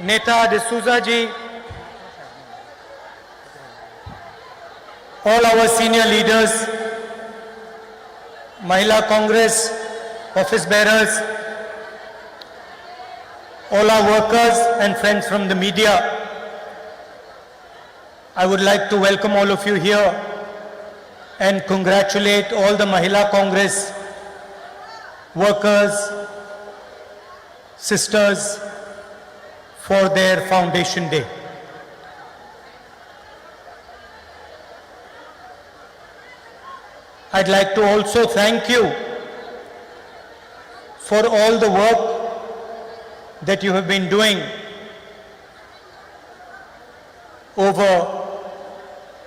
Neta D'Souza ji, all our senior leaders, Mahila Congress, office bearers, all our workers and friends from the media, I would like to welcome all of you here and congratulate all the Mahila Congress workers, sisters, for their foundation day. I'd like to also thank you for all the work that you have been doing over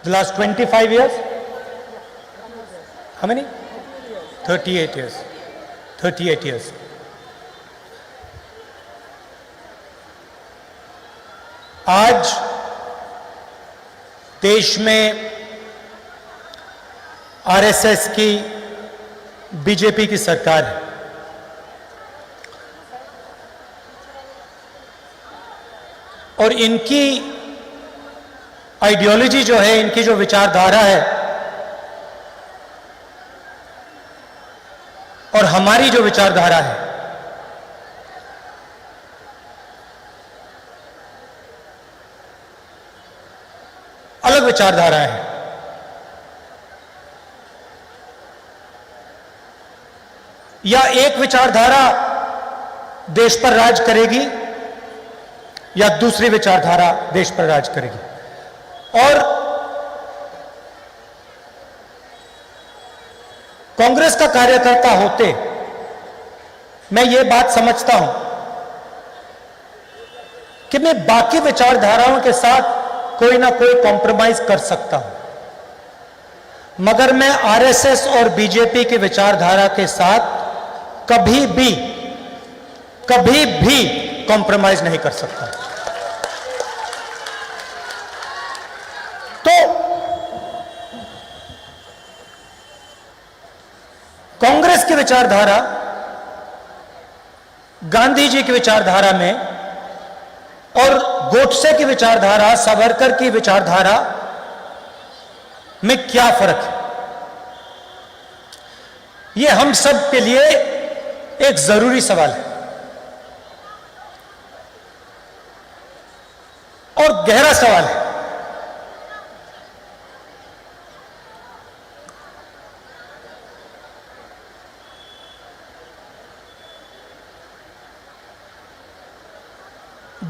the last 25 years. How many? 38 years. 38 years. आज देश में RSS की BJP की सरकार है और इनकी ideology जो है, इनकी जो विचारधारा है और हमारी जो विचारधारा है, अलग विचारधारा है। या एक विचारधारा देश पर राज करेगी या दूसरी विचारधारा देश पर राज करेगी। और कांग्रेस का कार्यकर्ता होते मैं ये बात समझता हूं कि मैं बाकी विचारधाराओं के साथ कोई ना कोई कॉम्प्रोमाइज कर सकता हूं, मगर मैं आरएसएस और बीजेपी की विचारधारा के साथ कभी भी कॉम्प्रोमाइज नहीं कर सकता। तो कांग्रेस की विचारधारा गांधी जी की विचारधारा में और गोडसे की विचारधारा, सावरकर की विचारधारा में क्या फर्क है, यह हम सब के लिए एक जरूरी सवाल है और गहरा सवाल है।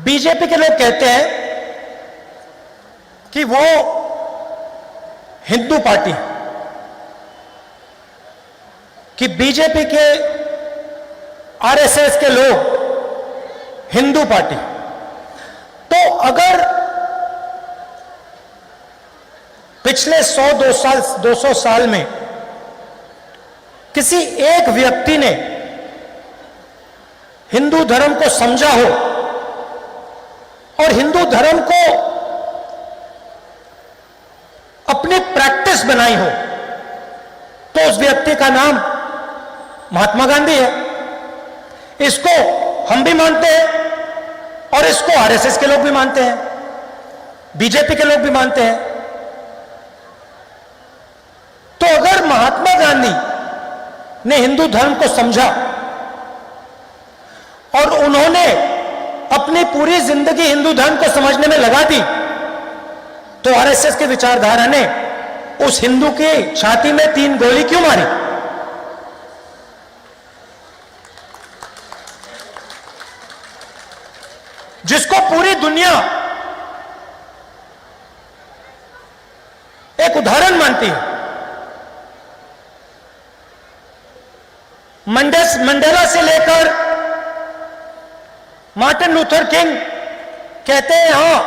बीजेपी के लोग कहते हैं कि वो हिंदू पार्टी है, कि बीजेपी के आरएसएस के लोग हिंदू पार्टी। तो अगर पिछले 100-200 साल में किसी एक व्यक्ति ने हिंदू धर्म को समझा हो और हिंदू धर्म को अपनी प्रैक्टिस बनाई हो, तो उस व्यक्ति का नाम महात्मा गांधी है। इसको हम भी मानते हैं और इसको आरएसएस के लोग भी मानते हैं, बीजेपी के लोग भी मानते हैं। तो अगर महात्मा गांधी ने हिंदू धर्म को समझा और उन्होंने अपनी पूरी जिंदगी हिंदू धर्म को समझने में लगा दी, तो आरएसएस की विचारधारा ने उस हिंदू की छाती में 3 गोली क्यों मारी? जिसको पूरी दुनिया एक उदाहरण मानती है। मंडेला से लेकर मार्टिन लूथर किंग कहते हैं, हां,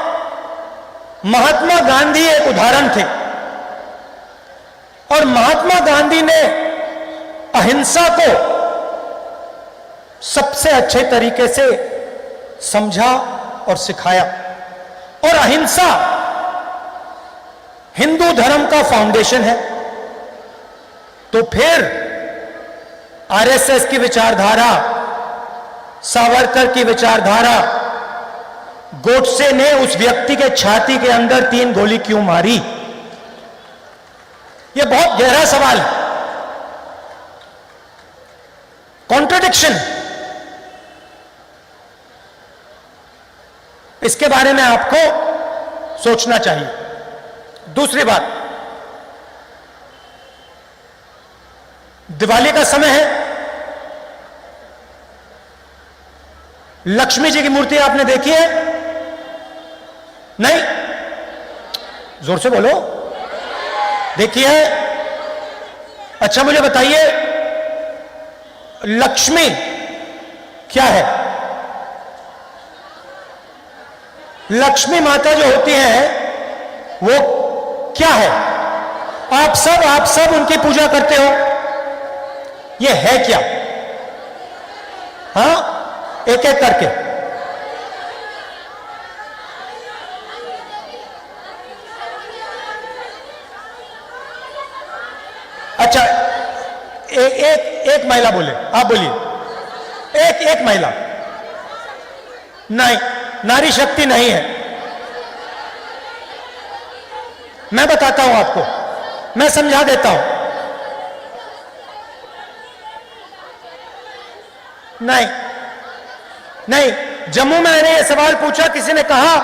महात्मा गांधी एक उदाहरण थे और महात्मा गांधी ने अहिंसा को सबसे अच्छे तरीके से समझा और सिखाया। और अहिंसा हिंदू धर्म का फाउंडेशन है। तो फिर आरएसएस की विचारधारा, सावरकर की विचारधारा गोडसे ने उस व्यक्ति के छाती के अंदर 3 गोली क्यों मारी? यह बहुत गहरा सवाल है। कॉन्ट्रडिक्शन, इसके बारे में आपको सोचना चाहिए। दूसरी बात, दिवाली का समय है, लक्ष्मी जी की मूर्ति आपने देखी है? नहीं? जोर से बोलो। देखी है? अच्छा मुझे बताइए, लक्ष्मी क्या है? लक्ष्मी माता जो होती है वो क्या है? आप सब उनकी पूजा करते हो, ये है क्या? हाँ, एक एक करके। अच्छा, एक महिला बोले, आप बोलिए। एक महिला। नहीं, नारी शक्ति नहीं है। मैं बताता हूं आपको, मैं समझा देता हूं। नहीं नहीं, जम्मू में मैंने यह सवाल पूछा, किसी ने कहा,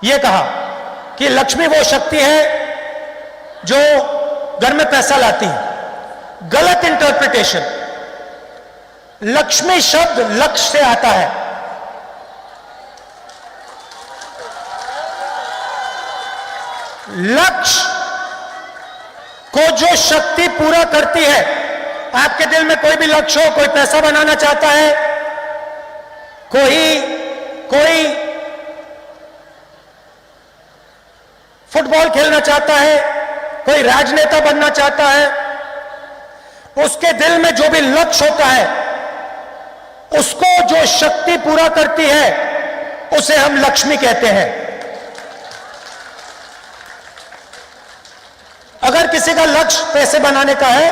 यह कहा कि लक्ष्मी वो शक्ति है जो घर में पैसा लाती है। गलत इंटरप्रिटेशन। लक्ष्मी शब्द लक्ष्य से आता है। लक्ष्य को जो शक्ति पूरा करती है, आपके दिल में कोई भी लक्ष्य हो, कोई पैसा बनाना चाहता है, कोई फुटबॉल खेलना चाहता है, कोई राजनेता बनना चाहता है, उसके दिल में जो भी लक्ष्य होता है, उसको जो शक्ति पूरा करती है, उसे हम लक्ष्मी कहते हैं। अगर किसी का लक्ष्य पैसे बनाने का है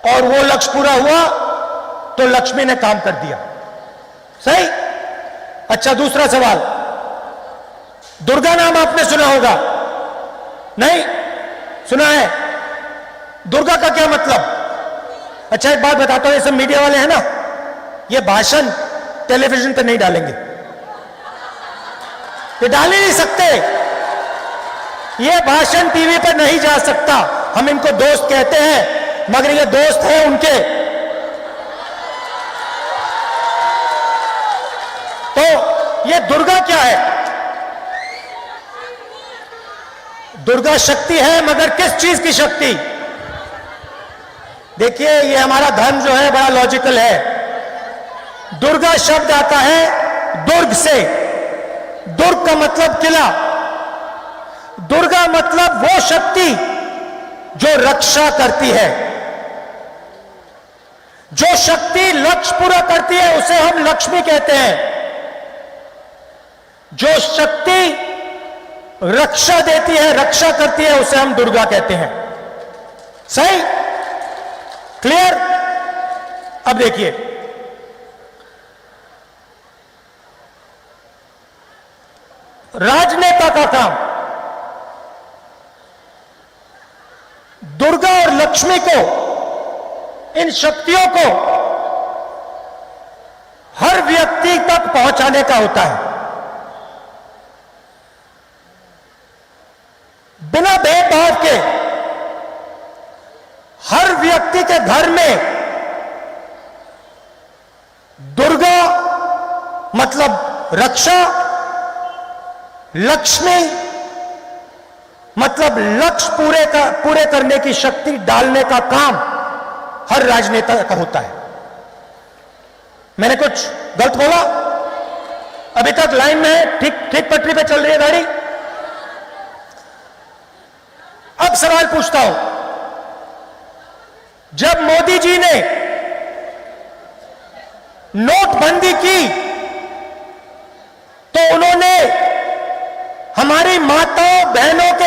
और वो लक्ष्य पूरा हुआ तो लक्ष्मी ने काम कर दिया। सही? अच्छा, दूसरा सवाल, दुर्गा नाम आपने सुना होगा? नहीं सुना है? दुर्गा का क्या मतलब? अच्छा, एक बात बताता हूं, ये सब मीडिया वाले हैं ना, ये भाषण टेलीविजन पर नहीं डालेंगे, ये डाल ही नहीं सकते। ये भाषण टीवी पर नहीं जा सकता। हम इनको दोस्त कहते हैं, मगर ये दोस्त हैं उनके। तो ये दुर्गा क्या है? दुर्गा शक्ति है, मगर किस चीज की शक्ति? देखिए, ये हमारा धर्म जो है बड़ा लॉजिकल है। दुर्गा शब्द आता है दुर्ग से। दुर्ग का मतलब किला। दुर्गा मतलब वो शक्ति जो रक्षा करती है। जो शक्ति लक्ष्य पूरा करती है उसे हम लक्ष्मी कहते हैं। जो शक्ति रक्षा देती है, रक्षा करती है, उसे हम दुर्गा कहते हैं। सही? क्लियर? अब देखिए, राजनेता का काम दुर्गा और लक्ष्मी को, इन शक्तियों को हर व्यक्ति तक पहुंचाने का होता है। बिना भेदभाव के हर व्यक्ति के घर में दुर्गा मतलब रक्षा, लक्ष्मी मतलब लक्ष्य पूरे करने की शक्ति डालने का काम हर राजनेता का होता है। मैंने कुछ गलत बोला? अभी तक लाइन में है, ठीक पटरी पे चल रही है गाड़ी। अब सवाल पूछता हूं, जब मोदी जी ने नोटबंदी की तो उन्होंने हमारी माताओं बहनों के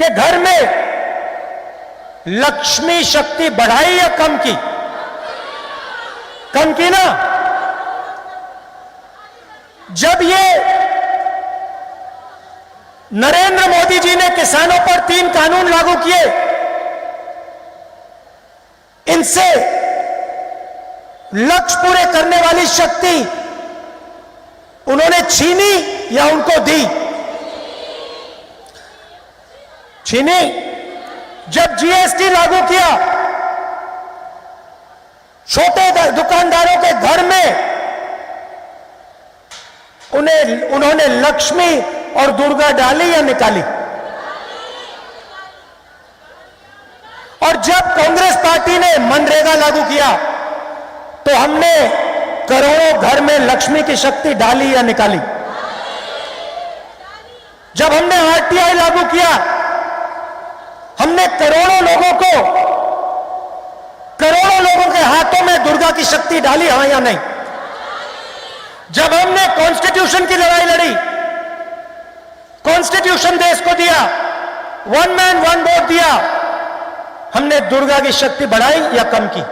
घर में लक्ष्मी शक्ति बढ़ाई या कम की? कम की ना? जब ये नरेंद्र मोदी जी ने किसानों पर 3 कानून लागू किए, इनसे लक्ष्य पूरे करने वाली शक्ति उन्होंने छीनी या उनको दी? छीनी। जब जीएसटी लागू किया, छोटे दुकानदारों के घर में उन्होंने लक्ष्मी और दुर्गा डाली या निकाली? और जब कांग्रेस पार्टी ने मनरेगा लागू किया तो हमने करोड़ों घर में लक्ष्मी की शक्ति डाली या निकाली? जब हमने आरटीआई लागू किया, हमने करोड़ों लोगों के हाथों में दुर्गा की शक्ति डाली, हां या नहीं? जब हमने कॉन्स्टिट्यूशन की लड़ाई लड़ी, कॉन्स्टिट्यूशन देश को दिया, 1 मैन 1 वोट दिया, हमने दुर्गा की शक्ति बढ़ाई या कम की?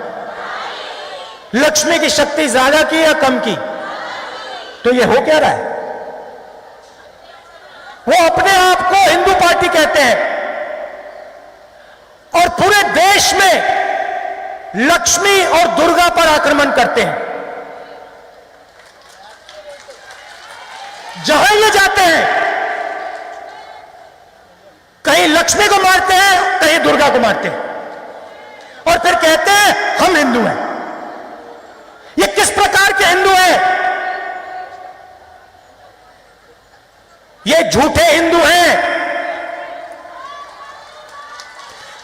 लक्ष्मी की शक्ति ज्यादा की या कम की? तो ये हो क्या रहा है? वो अपने आप को हिंदू पार्टी कहते हैं और पूरे देश में लक्ष्मी और दुर्गा पर आक्रमण करते हैं। जहां ये जाते हैं, कहीं लक्ष्मी को मारते हैं, कहीं दुर्गा को मारते हैं और फिर कहते हैं हम हिंदू हैं। ये किस प्रकार के हिंदू हैं? ये झूठे हिंदू हैं।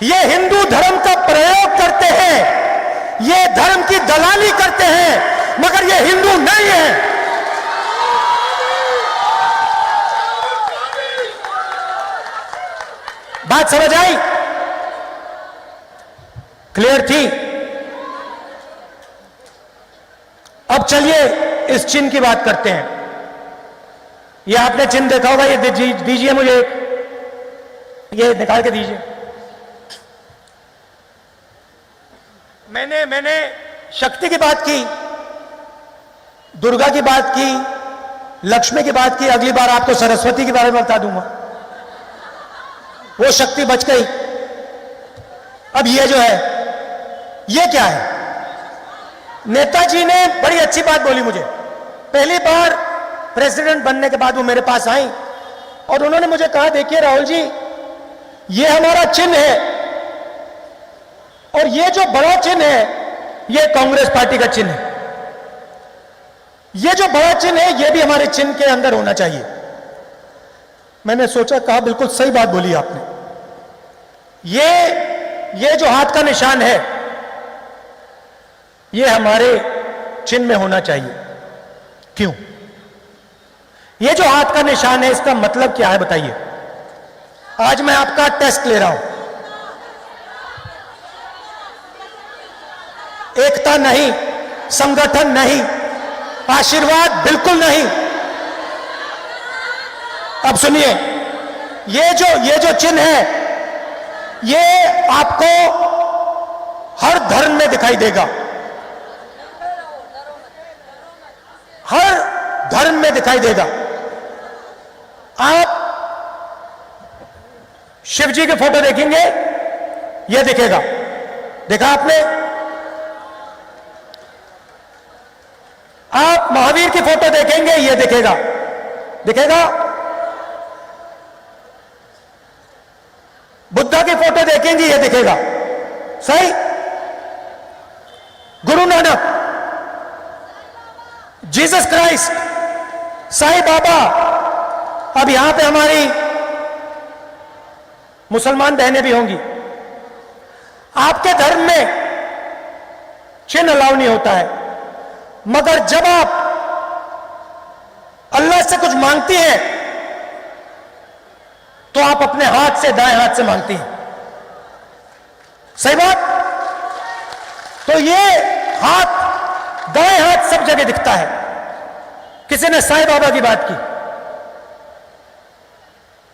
ये हिंदू धर्म का प्रयोग करते हैं, ये धर्म की दलाली करते हैं, मगर ये हिंदू नहीं है। बात समझ आई? क्लियर थी? अब चलिए इस चिन्ह की बात करते हैं। ये आपने चिन्ह देखा होगा, ये दीजिए मुझे, ये निकाल के दीजिए। मैंने शक्ति की बात की, दुर्गा की बात की, लक्ष्मी की बात की। अगली बार आपको सरस्वती के बारे में बता दूंगा, वो शक्ति बच गई। अब ये जो है, ये क्या है? नेताजी ने बड़ी अच्छी बात बोली मुझे। पहली बार प्रेसिडेंट बनने के बाद वो मेरे पास आई और उन्होंने मुझे कहा, देखिए राहुल जी, ये हमारा चिन्ह है और ये जो बड़ा चिन्ह है, ये कांग्रेस पार्टी का चिन्ह है। ये जो बड़ा चिन्ह है, ये भी हमारे चिन्ह के अंदर होना चाहिए। मैंने सोचा, कहा बिल्कुल सही बात बोली आपने। ये जो हाथ का निशान है, ये हमारे चिन्ह में होना चाहिए। क्यों? ये जो हाथ का निशान है, इसका मतलब क्या है बताइए? आज मैं आपका टेस्ट ले रहा हूं। एकता नहीं, संगठन नहीं, आशीर्वाद बिल्कुल नहीं। अब सुनिए, ये जो चिन्ह है, ये आपको हर धर्म में दिखाई देगा, हर धर्म में दिखाई देगा। आप शिव जी के फोटो देखेंगे, यह दिखेगा। देखा आपने? आप महावीर की फोटो देखेंगे, यह दिखेगा। दिखेगा? बुद्धा की फोटो देखेंगे, यह दिखेगा। सही? Guru Nanak, Jesus Christ, Sai Baba. अब यहां पे हमारी मुसलमान बहनें भी होंगी। आपके धर्म में चिन्ह अलाउ नहीं होता है, मगर जब आप अल्लाह से कुछ मांगती हैं तो आप अपने हाथ से, दाएं हाथ से मांगती हैं। सही बात? तो ये हाथ, दाएं हाथ सब जगह दिखता है। किसी ने साईं बाबा की बात की,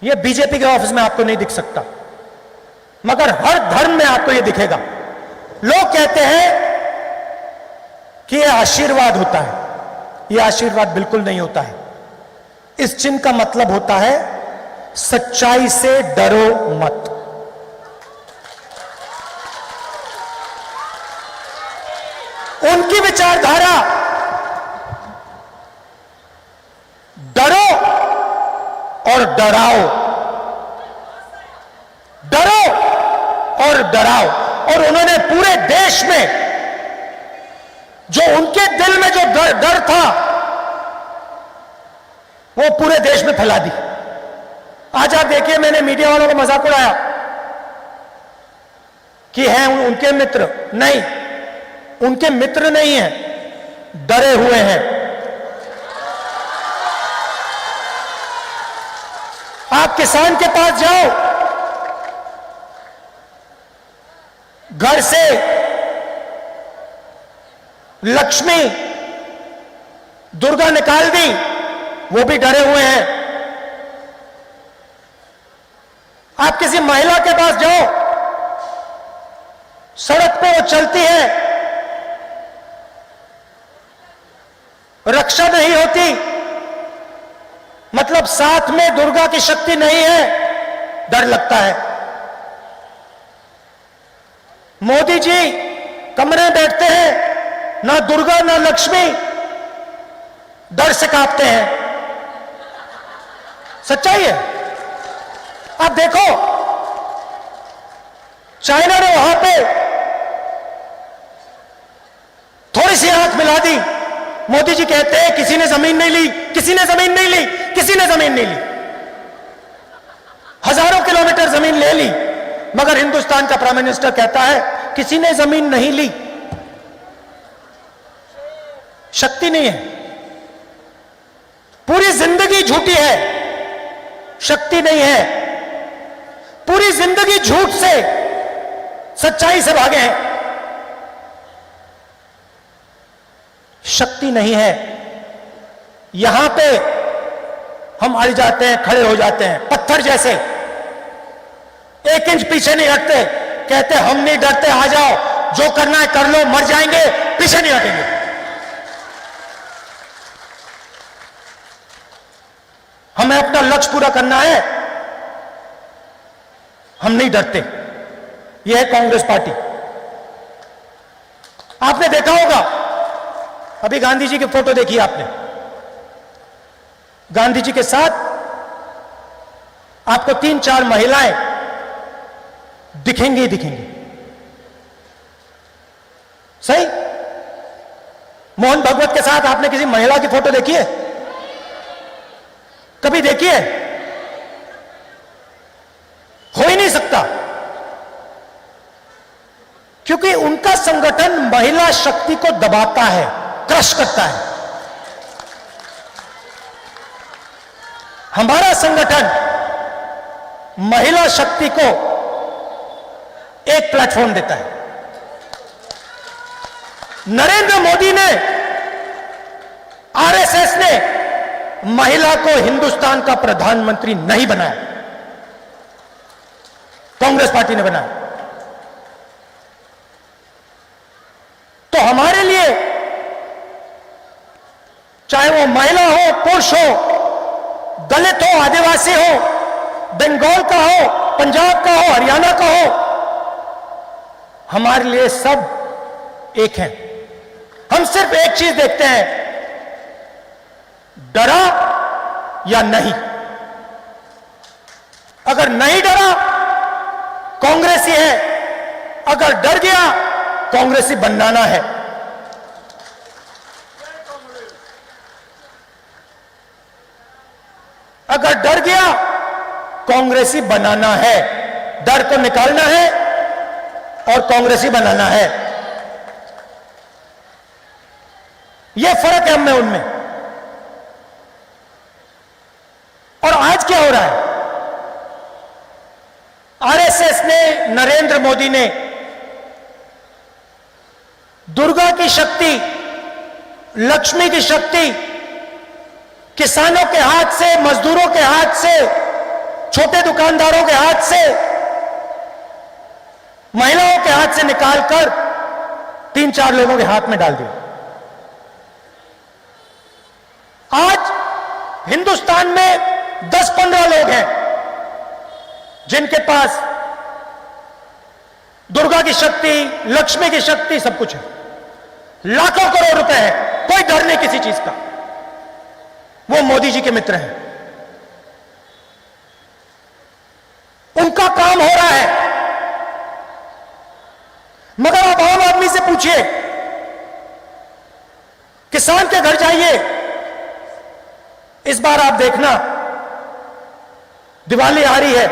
ये बीजेपी के ऑफिस में आपको नहीं दिख सकता, मगर हर धर्म में आपको ये दिखेगा। लोग कहते हैं कि ये आशीर्वाद होता है, ये आशीर्वाद बिल्कुल नहीं होता है। इस चिन्ह का मतलब होता है सच्चाई से डरो मत। उनकी विचारधारा डरो और डराओ, डरो और डराओ। और उन्होंने पूरे देश में जो उनके दिल में जो डर था वो पूरे देश में फैला दी। आज आप देखिए, मैंने मीडिया वालों को मजाक उड़ाया कि हैं उनके मित्र, नहीं, उनके मित्र नहीं हैं, डरे हुए हैं। आप किसान के पास जाओ, घर से लक्ष्मी दुर्गा निकाल दी, वो भी डरे हुए हैं। आप किसी महिला के पास जाओ, सड़क पे वो चलती है, रक्षा नहीं होती, मतलब साथ में दुर्गा की शक्ति नहीं है, डर लगता है। मोदी जी कमरे में बैठते हैं, ना दुर्गा ना लक्ष्मी, डर से कांपते हैं। सच्चाई है। आप देखो, चाइना ने वहां पे थोड़ी सी आंख मिला दी, मोदी जी कहते हैं किसी ने जमीन नहीं ली, किसी ने जमीन नहीं ली, किसी ने जमीन नहीं ली। हजारों किलोमीटर जमीन ले ली, मगर हिंदुस्तान का प्राइम मिनिस्टर कहता है किसी ने जमीन नहीं ली। शक्ति नहीं है, पूरी जिंदगी झूठी है, शक्ति नहीं है, पूरी जिंदगी झूठ से, सच्चाई से भागे हैं, शक्ति नहीं है। यहां पे हम अड़ जाते हैं, खड़े हो जाते हैं पत्थर जैसे, एक इंच पीछे नहीं हटते, कहते हम नहीं डरते, आ जाओ, जो करना है कर लो, मर जाएंगे, पीछे नहीं हटेंगे। हमें अपना लक्ष्य पूरा करना है, हम नहीं डरते। यह है कांग्रेस पार्टी। आपने देखा होगा, अभी गांधी जी की फोटो देखी आपने, गांधी जी के साथ आपको 3-4 महिलाएं दिखेंगी ही दिखेंगी, सही? मोहन भगवत के साथ आपने किसी महिला की फोटो देखी है? कभी देखी है? हो ही नहीं सकता, क्योंकि उनका संगठन महिला शक्ति को दबाता है, क्रश करता है। हमारा संगठन महिला शक्ति को एक प्लेटफॉर्म देता है। नरेंद्र मोदी ने, आरएसएस ने महिला को हिंदुस्तान का प्रधानमंत्री नहीं बनाया, कांग्रेस पार्टी ने बनाया। तो हमारे लिए चाहे वो महिला हो, पुरुष हो, दलित हो, आदिवासी हो, बंगाल का हो, पंजाब का हो, हरियाणा का हो, हमारे लिए सब एक हैं। हम सिर्फ एक चीज देखते हैं, डरा या नहीं। अगर नहीं डरा, कांग्रेसी है, अगर डर गया, कांग्रेसी बनाना है। अगर डर गया, कांग्रेसी बनाना है, डर को निकालना है और कांग्रेसी बनाना है। यह फर्क है हम में उनमें। और आज क्या हो रहा है? आरएसएस ने, नरेंद्र मोदी ने दुर्गा की शक्ति, लक्ष्मी की शक्ति किसानों के हाथ से, मजदूरों के हाथ से, छोटे दुकानदारों के हाथ से, महिलाओं के हाथ से निकालकर 3-4 लोगों के हाथ में डाल दिया। आज हिंदुस्तान में 10-15 लोग हैं जिनके पास दुर्गा की शक्ति, लक्ष्मी की शक्ति, सब कुछ है। लाखों करोड़ रुपए है, कोई डर नहीं किसी चीज का। वो मोदी जी के मित्र हैं, उनका काम हो रहा है। मगर आप आम आदमी से पूछिए, किसान के घर जाइए, इस बार आप देखना दिवाली आ रही है,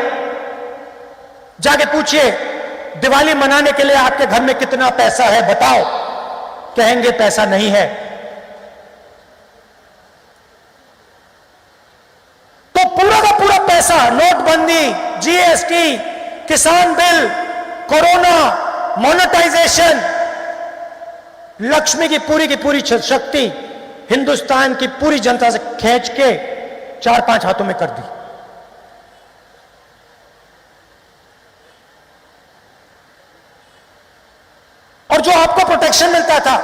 जाके पूछिए दिवाली मनाने के लिए आपके घर में कितना पैसा है, बताओ। कहेंगे पैसा नहीं है। तो पूरा का पूरा पैसा, नोटबंदी, जीएसटी, किसान बिल, कोरोना, मोनेटाइजेशन, लक्ष्मी की पूरी शक्ति हिंदुस्तान की पूरी जनता से खींच के 4-5 हाथों में कर दी। और जो आपको प्रोटेक्शन मिलता था,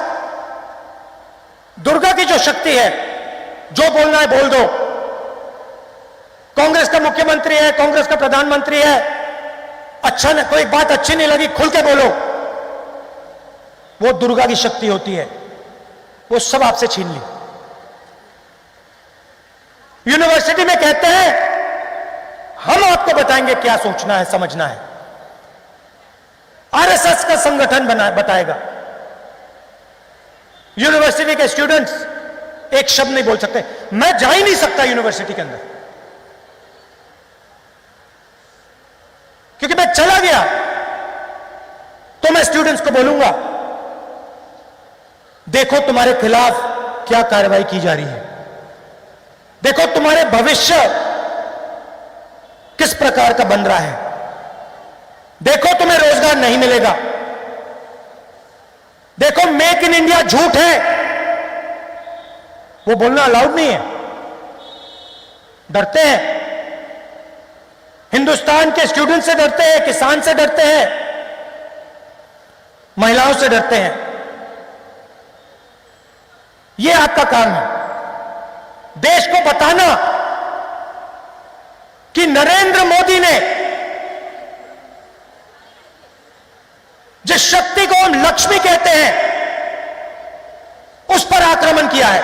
दुर्गा की जो शक्ति है, जो बोलना है बोल दो। कांग्रेस का मुख्यमंत्री है, कांग्रेस का प्रधानमंत्री है, अच्छा नहीं, कोई बात अच्छी नहीं लगी, खुल के बोलो। वो दुर्गा की शक्ति होती है, वो सब आपसे छीन ली। यूनिवर्सिटी में कहते हैं हम आपको बताएंगे क्या सोचना है, समझना है। आरएसएस का संगठन बताएगा। यूनिवर्सिटी के स्टूडेंट्स एक शब्द नहीं बोल सकते। मैं जा ही नहीं सकता यूनिवर्सिटी के अंदर, क्योंकि मैं चला गया तो मैं स्टूडेंट्स को बोलूंगा, देखो तुम्हारे खिलाफ क्या कार्रवाई की जा रही है, देखो तुम्हारे भविष्य किस प्रकार का बन रहा है, देखो तुम्हें रोजगार नहीं मिलेगा, देखो मेक इन इंडिया झूठ है। वो बोलना अलाउड नहीं है, डरते हैं। हिंदुस्तान के स्टूडेंट से डरते हैं, किसान से डरते हैं, महिलाओं से डरते हैं। यह आपका काम है, देश को बताना कि नरेंद्र मोदी ने जिस शक्ति को हम लक्ष्मी कहते हैं उस पर आक्रमण किया है,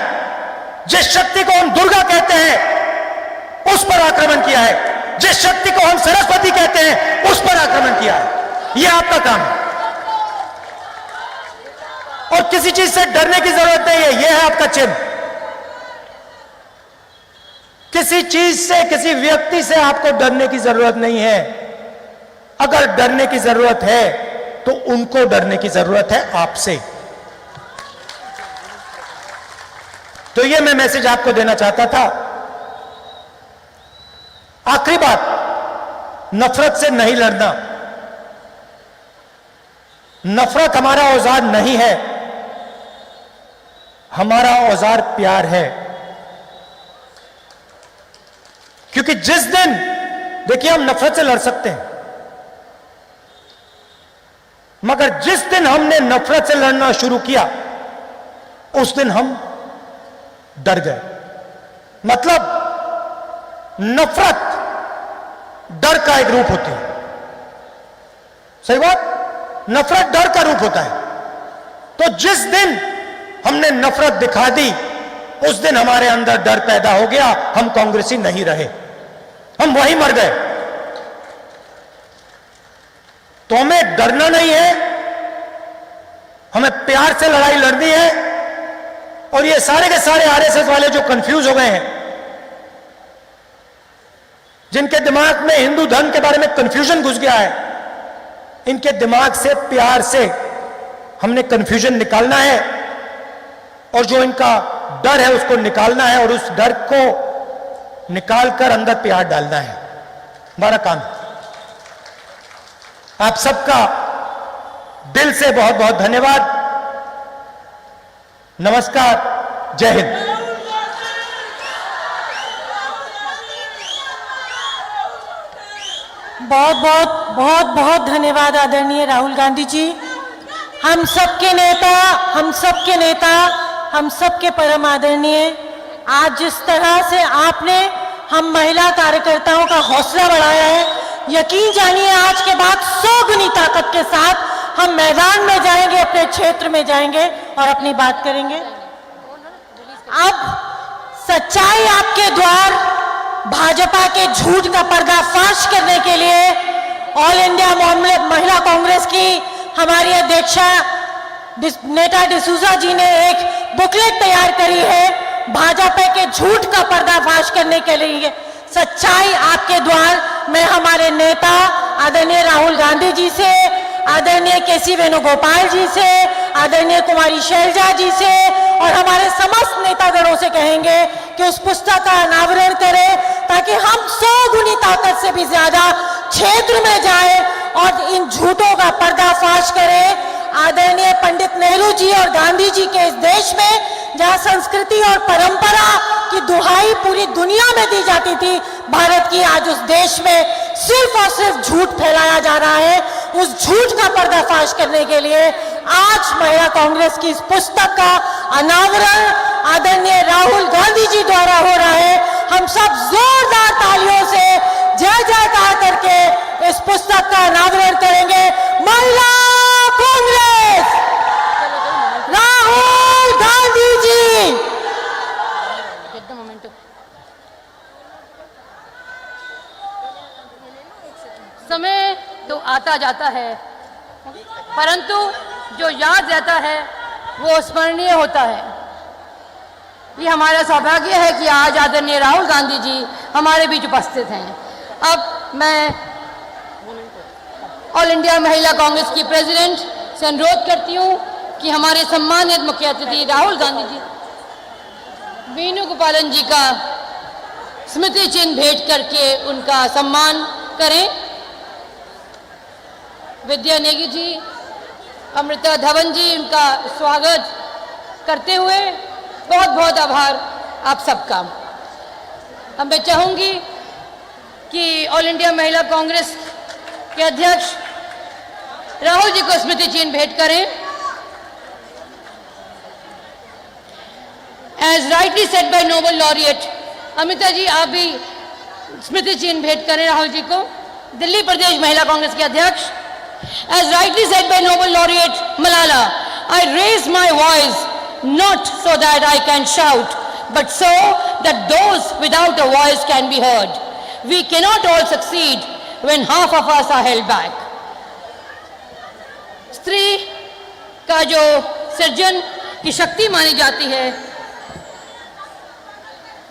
जिस शक्ति को हम दुर्गा कहते हैं उस पर आक्रमण किया है, जिस शक्ति को हम सरस्वती कहते हैं उस पर आक्रमण किया है। यह आपका काम है और किसी चीज से डरने की जरूरत नहीं है। यह है आपका चिन्ह। किसी चीज से, किसी व्यक्ति से आपको डरने की जरूरत नहीं है। अगर डरने की जरूरत है तो उनको डरने की जरूरत है, आपसे। तो यह मैं मैसेज आपको देना चाहता था। आखिरी बात, नफरत से नहीं लड़ना। नफरत हमारा औजार नहीं है, हमारा औजार प्यार है। क्योंकि जिस दिन, देखिए, हम नफरत से लड़ सकते हैं, मगर जिस दिन हमने नफरत से लड़ना शुरू किया उस दिन हम डर गए। मतलब नफरत डर का एक रूप होती है। सही बात, नफरत डर का रूप होता है। तो जिस दिन हमने नफरत दिखा दी उस दिन हमारे अंदर डर पैदा हो गया, हम कांग्रेसी नहीं रहे, हम वहीं मर गए। तो हमें डरना नहीं है, हमें प्यार से लड़ाई लड़नी है। और ये सारे के सारे आरएसएस वाले जो कंफ्यूज हो गए हैं, जिनके दिमाग में हिंदू धर्म के बारे में कंफ्यूजन घुस गया है, इनके दिमाग से प्यार से हमने कंफ्यूजन निकालना है और जो इनका डर है उसको निकालना है और उस डर को निकालकर अंदर प्यार डालना है। हमारा काम। आप सबका दिल से बहुत बहुत धन्यवाद। नमस्कार, जय हिंद। बहुत बहुत धन्यवाद आदरणीय राहुल गांधी जी, हम सबके नेता, हम सबके परम आदरणीय आज जिस तरह से आपने हम महिला कार्यकर्ताओं का हौसला बढ़ाया है, यकीन जानिए आज के बाद 100 गुनी ताकत के साथ हम मैदान में जाएंगे, अपने क्षेत्र में जाएंगे और अपनी बात करेंगे। अब सच्चाई आपके द्वार, भाजपा के झूठ का पर्दाफाश करने के लिए ऑल इंडिया महिला कांग्रेस की हमारी अध्यक्षा नेता डिसूजा जी ने एक बुकलेट तैयार करी है भाजपा के झूठ का पर्दाफाश करने के लिए। सच्चाई आपके द्वार में हमारे नेता आदरणीय राहुल गांधी जी से, आदरणीय केसी वेणुगोपाल जी से, आदरणीय कुमारी शैलजा जी से और हमारे समस्त नेतागणों से कहेंगे कि उस पुस्तक का अनावरण करें ताकि हम 100 गुनी ताकत से भी ज्यादा क्षेत्र में जाए और इन झूठों का पर्दाफाश करें। आदरणीय पंडित नेहरू जी और गांधी जी के इस देश में जहां संस्कृति और परंपरा की दुहाई पूरी दुनिया में दी जाती थी, भारत की आज उस देश में सिर्फ और सिर्फ झूठ फैलाया जा रहा है। उस झूठ का पर्दाफाश करने के लिए आज महिला कांग्रेस की इस पुस्तक का अनावरण आदरणीय राहुल गांधी जी द्वारा हो रहा है। हम सब जोरदार तालियों से जय जयकार करके इस पुस्तक का अनावरण करेंगे। महिला कांग्रेस, राहुल गांधी जी। समय तो आता जाता है, परंतु जो याद रहता है वो स्मरणीय होता है। ये हमारा सौभाग्य है कि आज आदरणीय राहुल गांधी जी हमारे बीच उपस्थित हैं। अब मैं ऑल इंडिया महिला कांग्रेस की प्रेसिडेंट से अनुरोध करती हूँ कि हमारे सम्मानित मुख्य अतिथि राहुल गांधी जी वेणुगोपालन जी का स्मृति चिन्ह भेंट करके उनका सम्मान करें। विद्या नेगी जी, अमृता धवन जी, उनका स्वागत करते हुए बहुत बहुत आभार आप सबका। अब मैं चाहूंगी कि ऑल इंडिया महिला कांग्रेस के अध्यक्ष राहुल जी को स्मृति चिन्ह भेंट करें। As rightly said by Nobel laureate, Amita ji आप भी स्मृति चिन्ह भेंट करें राहुल जी को। दिल्ली प्रदेश महिला कांग्रेस के अध्यक्ष, as rightly said by Nobel laureate Malala, I raise my voice not so that I can shout, but so that those without a voice can be heard. We cannot all succeed when half of us are held back. स्त्री का जो सृजन की शक्ति मानी जाती है,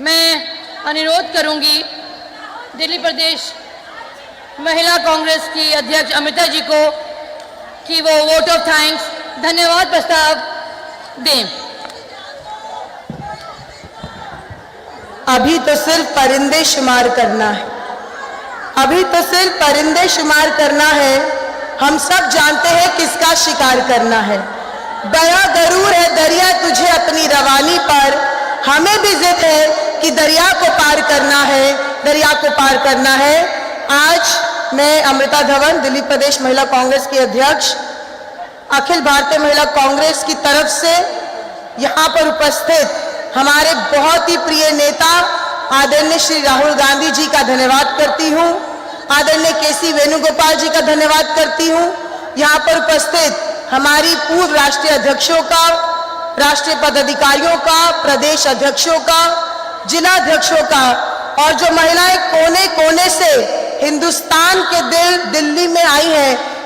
मैं अनुरोध करूंगी दिल्ली प्रदेश महिला कांग्रेस की अध्यक्ष अमिता जी को कि वो वोट ऑफ थैंक्स, धन्यवाद प्रस्ताव दें। अभी तो सिर्फ परिंदे शुमार करना है, अभी तो सिर्फ परिंदे शुमार करना है। हम सब जानते हैं किसका शिकार करना है। बड़ा गरूर है दरिया तुझे अपनी रवानी पर, हमें भी जिद है कि दरिया को पार करना है, दरिया को पार करना है। आज मैं अमृता धवन, दिल्ली प्रदेश महिला कांग्रेस की अध्यक्ष, अखिल भारतीय महिला कांग्रेस की तरफ से यहाँ पर उपस्थित हमारे बहुत ही प्रिय नेता आदरणीय श्री राहुल गांधी जी का धन्यवाद करती हूँ, आदरणीय केसी वेणुगोपाल जी का धन्यवाद करती हूँ। यहाँ पर उपस्थित हमारी पूर्व राष्ट्रीय अध्यक्षों का, राष्ट्रीय पदाधिकारियों का, प्रदेश अध्यक्षों का, जिला अध्यक्षों का, और जो महिलाएं कोने कोने से हिंदुस्तान के दिल्ली में आई हैं,